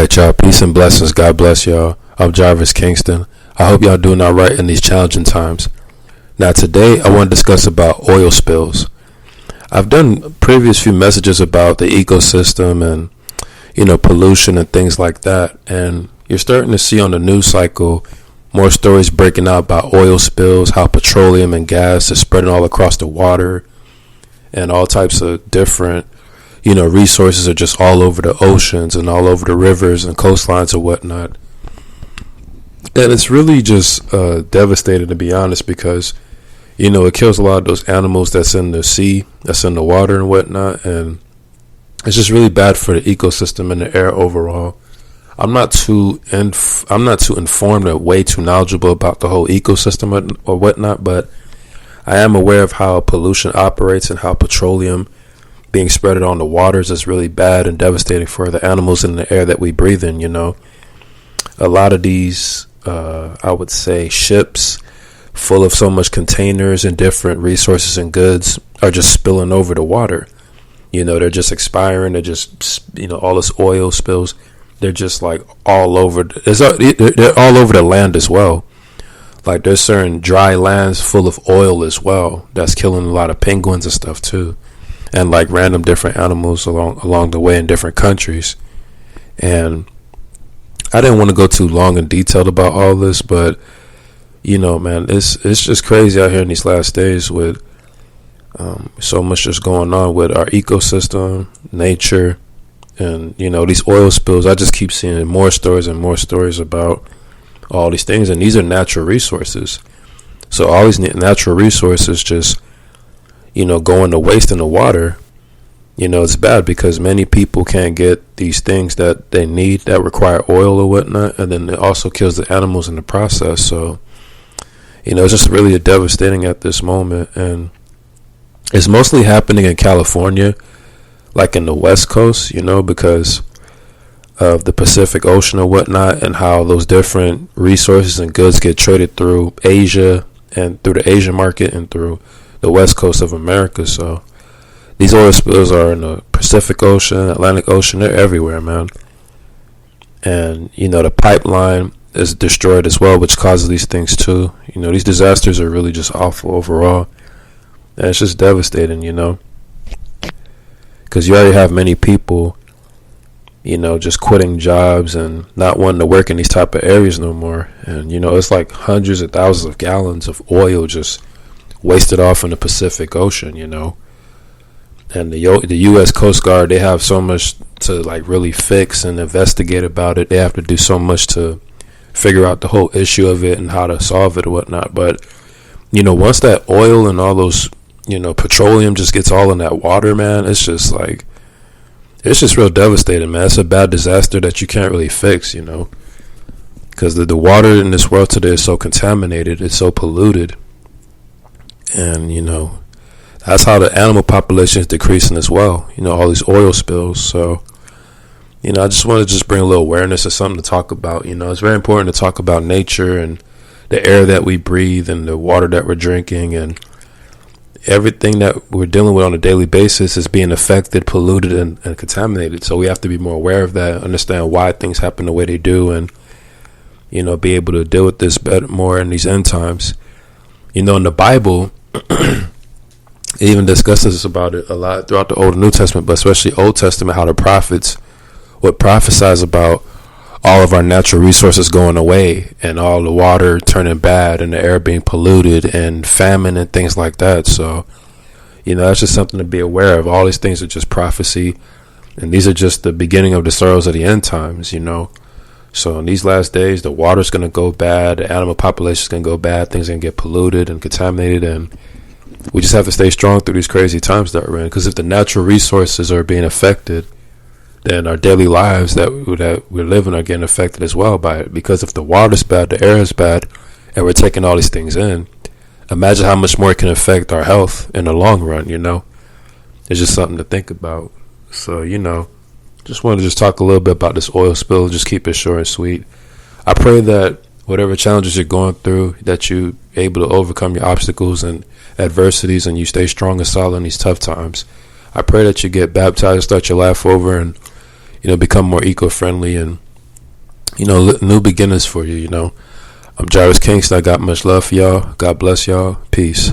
Alright, y'all. Peace and blessings. God bless y'all. I'm Jarvis Kingston. I hope y'all doing alright in these challenging times. Now today I want to discuss about oil spills. I've done previous few messages about the ecosystem and pollution and things like that, and you're starting to see on the news cycle more stories breaking out about oil spills, how petroleum and gas is spreading all across the water, and all types of different resources are just all over the oceans and all over the rivers and coastlines and whatnot. And it's really just devastating, to be honest, because it kills a lot of those animals that's in the sea, that's in the water and whatnot, and it's just really bad for the ecosystem and the air overall. I'm not too informed or way too knowledgeable about the whole ecosystem or whatnot, but I am aware of how pollution operates and how petroleum being spread on the waters is really bad and devastating for the animals in the air that we breathe in. A lot of these I would say ships full of so much containers and different resources and goods are just spilling over the water. They're just expiring. They're just all this oil spills, they're just like all over they're all over the land as well. Like there's certain dry lands full of oil as well that's killing a lot of penguins and stuff too, and like random different animals along the way in different countries. And I didn't want to go too long and detailed about all this, but man, it's just crazy out here in these last days with so much just going on with our ecosystem, nature, and these oil spills. I just keep seeing more stories and more stories about all these things, and these are natural resources. So all these natural resources just going to waste in the water. It's bad because many people can't get these things that they need that require oil or whatnot, and then it also kills the animals in the process. So it's just really devastating at this moment, and it's mostly happening in California, like in the West Coast, because of the Pacific Ocean or whatnot, and how those different resources and goods get traded through Asia and through the Asian market and through the West Coast of America. So these oil spills are in the Pacific Ocean, Atlantic Ocean, they're everywhere, man. And the pipeline is destroyed as well, which causes these things too. These disasters are really just awful overall. And it's just devastating, because you already have many people, just quitting jobs and not wanting to work in these type of areas no more. And, it's like hundreds of thousands of gallons of oil just wasted off in the Pacific Ocean, And the U.S. Coast Guard, they have so much to like really fix and investigate about it. They have to do so much to figure out the whole issue of it and how to solve it or whatnot. But, once that oil and all those, petroleum just gets all in that water, man, it's just real devastating, man. It's a bad disaster that you can't really fix, because the water in this world today is so contaminated, it's so polluted. And, that's how the animal population is decreasing as well, all these oil spills. So, I just want to just bring a little awareness of something to talk about. It's very important to talk about nature and the air that we breathe and the water that we're drinking, and everything that we're dealing with on a daily basis is being affected, polluted, and contaminated. So we have to be more aware of that, understand why things happen the way they do, and, be able to deal with this better, more in these end times. In the Bible, it even discusses about it a lot throughout the Old and New Testament, but especially Old Testament, how the prophets would prophesize about all of our natural resources going away and all the water turning bad and the air being polluted and famine and things like that. So, that's just something to be aware of. All these things are just prophecy, and these are just the beginning of the sorrows of the end times, So in these last days, the water's going to go bad, the animal population's going to go bad, things are going to get polluted and contaminated, and we just have to stay strong through these crazy times that we're in, because if the natural resources are being affected, then our daily lives that we're living are getting affected as well by it. Because if the water's bad, the air is bad, and we're taking all these things in, imagine how much more it can affect our health in the long run, It's just something to think about. So, just wanted to just talk a little bit about this oil spill, just keep it short and sweet. I pray that whatever challenges you're going through, that you're able to overcome your obstacles and adversities, and you stay strong and solid in these tough times. I pray that you get baptized, start your life over, and become more eco-friendly and new beginnings for you. I'm Jarvis Kingston. I got much love for y'all. God bless y'all. Peace.